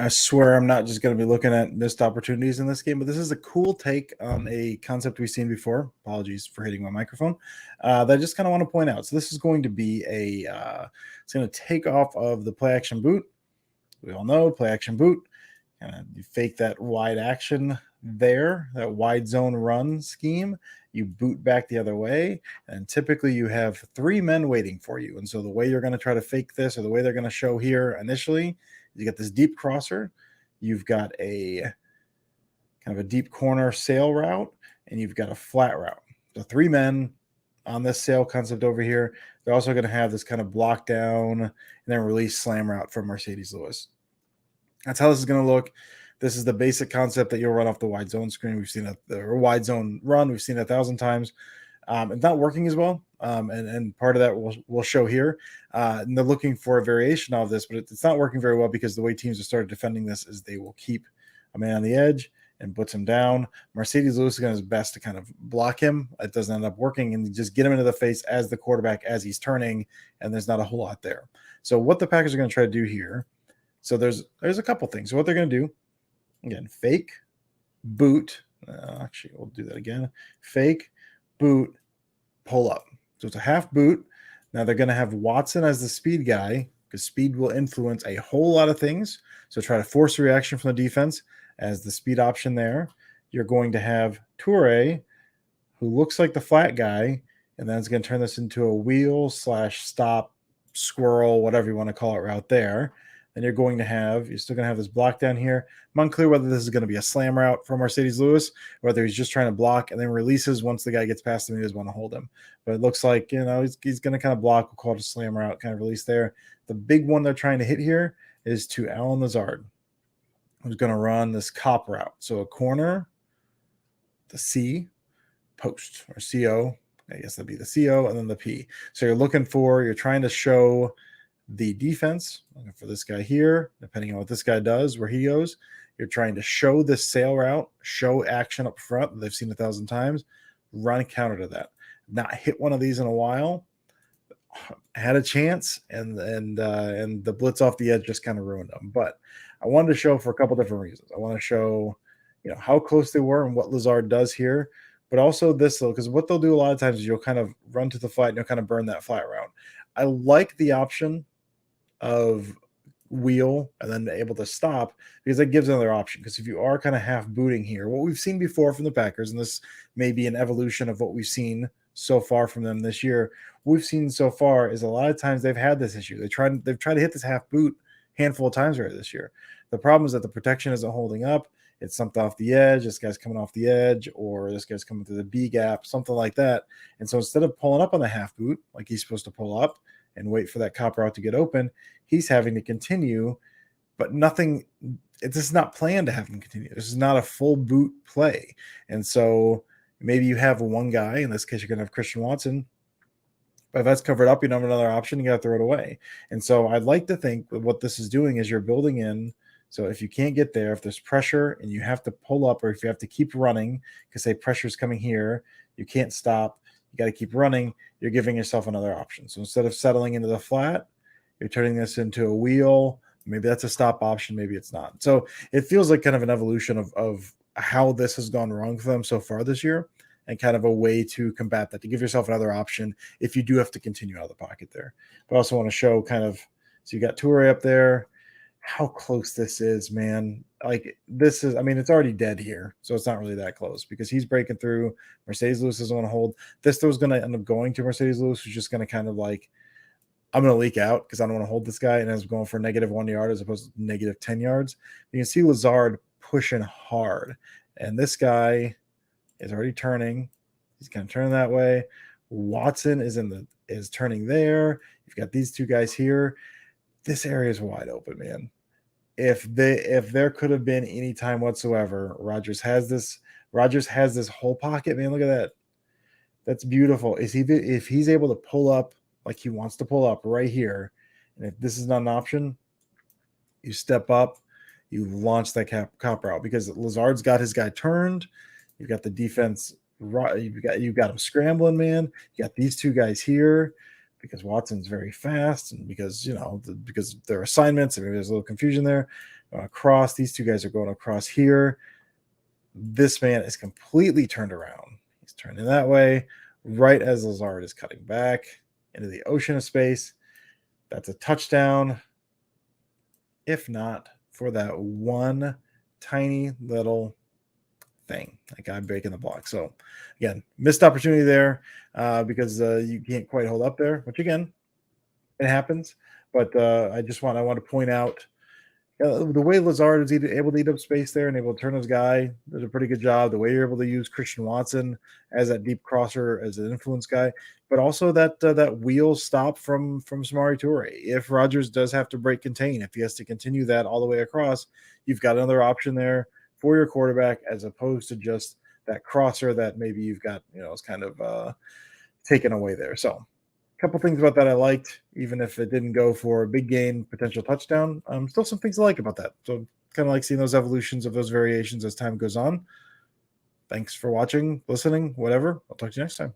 I swear I'm not just going to be looking at missed opportunities in this game, but this is a cool take on a concept we've seen before. Apologies for hitting my microphone. That I just kind of want to point out. So this is going to be it's going to take off of the play action boot. We all know play action boot. Kind of you fake that wide action there, that wide zone run scheme. You boot back the other way, and typically you have 3 men waiting for you. And so the way you're going to try to fake this, or the way they're going to show here initially, you get this deep crosser, you've got a kind of a deep corner sail route, and you've got a flat route. So 3 men on this sail concept over here. They're also going to have this kind of block down and then release slam route from Marcedes Lewis. That's how this is going to look. This is the basic concept that you'll run off the wide zone screen. We've seen a wide zone run. We've seen it 1,000 times. It's not working as well. And part of that we'll show here. And they're looking for a variation of this, but it's not working very well because the way teams have started defending this is they will keep a man on the edge and puts him down. Marcedes Lewis is going to his best to kind of block him. It doesn't end up working, and just get him into the face as the quarterback as he's turning, and there's not a whole lot there. So what the Packers are going to try to do here, so there's a couple things. So what they're going to do, again, fake, boot. Actually, we'll do that again. Fake, boot, pull up. So it's a half boot. Now they're going to have Watson as the speed guy because speed will influence a whole lot of things. So try to force a reaction from the defense as the speed option there. You're going to have Toure, who looks like the flat guy, and then it's going to turn this into a wheel / stop, squirrel, whatever you want to call it, route there. Then you're still going to have this block down here. I'm unclear whether this is going to be a slam route from Marcedes Lewis, whether he's just trying to block and then releases once the guy gets past him. He doesn't want to hold him. But it looks like, he's going to kind of block. We'll call it a slam route, kind of release there. The big one they're trying to hit here is to Allen Lazard, who's going to run this cop route. So a corner, the C, post, or CO. I guess that'd be the CO and then the P. So you're trying to show the defense, looking for this guy here, depending on what this guy does, where he goes. You're trying to show this sail route, show action up front that they've seen 1,000 times, run counter to that. Not hit one of these in a while. Had a chance, and the blitz off the edge just kind of ruined them. But I wanted to show for a couple different reasons. I want to show, how close they were and what Lazard does here, but also this, because what they'll do a lot of times is you'll kind of run to the flat and you'll kind of burn that flat route. I like the option of wheel and then able to stop because that gives another option. Because if you are kind of half booting here, what we've seen before from the Packers, and this may be an evolution of what we've seen so far from them this year, what we've seen so far is a lot of times they've had this issue. They've tried to hit this half boot handful of times already this year. The problem is that the protection isn't holding up. It's something off the edge. This guy's coming off the edge, or this guy's coming through the B gap, something like that. And so instead of pulling up on the half boot like he's supposed to pull up and wait for that cop route to get open, he's having to continue, but this is not planned to have him continue. This is not a full boot play. And so maybe you have one guy, in this case, you're going to have Christian Watson, but if that's covered up, you don't have another option, you got to throw it away. And so I'd like to think that what this is doing is you're building in. So if you can't get there, if there's pressure and you have to pull up, or if you have to keep running because say pressure is coming here, you can't stop, you got to keep running, you're giving yourself another option. So instead of settling into the flat, you're turning this into a wheel. Maybe that's a stop option, maybe it's not. So it feels like kind of an evolution of how this has gone wrong for them so far this year, and kind of a way to combat that, to give yourself another option if you do have to continue out of the pocket there. But I also want to show so you got Toure up there, how close this is, man. Like this is, it's already dead here. So it's not really that close because he's breaking through. Marcedes Lewis doesn't want to hold. This throw is going to end up going to Marcedes Lewis, who's just going to kind of like, I'm going to leak out because I don't want to hold this guy, and ends up going for -1 yard as opposed to -10 yards. You can see Lazard pushing hard, and this guy is already turning. He's going to turn that way. Watson is turning there. You've got these two guys here. This area is wide open, man. If there could have been any time whatsoever, Rodgers has this whole pocket, man. Look at that. That's beautiful. If he's able to pull up like he wants to pull up right here, and if this is not an option, you step up, you launch that cop route because Lazard's got his guy turned. You've got the defense. You've got him scrambling, man. You got these two guys here. because Watson's very fast and because, because their assignments, and maybe there's a little confusion there. Across, these two guys are going across here. This man is completely turned around. He's turning that way right as Lazard is cutting back into the ocean of space. That's a touchdown. If not for that one tiny little thing, like I'm breaking the block. So again, missed opportunity there because you can't quite hold up there, which again, it happens. But I want to point out the way Lazard was able to eat up space there and able to turn his guy did a pretty good job. The way you're able to use Christian Watson as that deep crosser, as an influence guy, but also that wheel stop from Samori Toure. If Rodgers does have to break contain, if he has to continue that all the way across, you've got another option there for your quarterback as opposed to just that crosser that maybe you've got, is kind of taken away there. So couple things about that I liked, even if it didn't go for a big gain, potential touchdown. Still some things I like about that. So kind of like seeing those evolutions of those variations as time goes on. Thanks for watching, listening, whatever. I'll talk to you next time.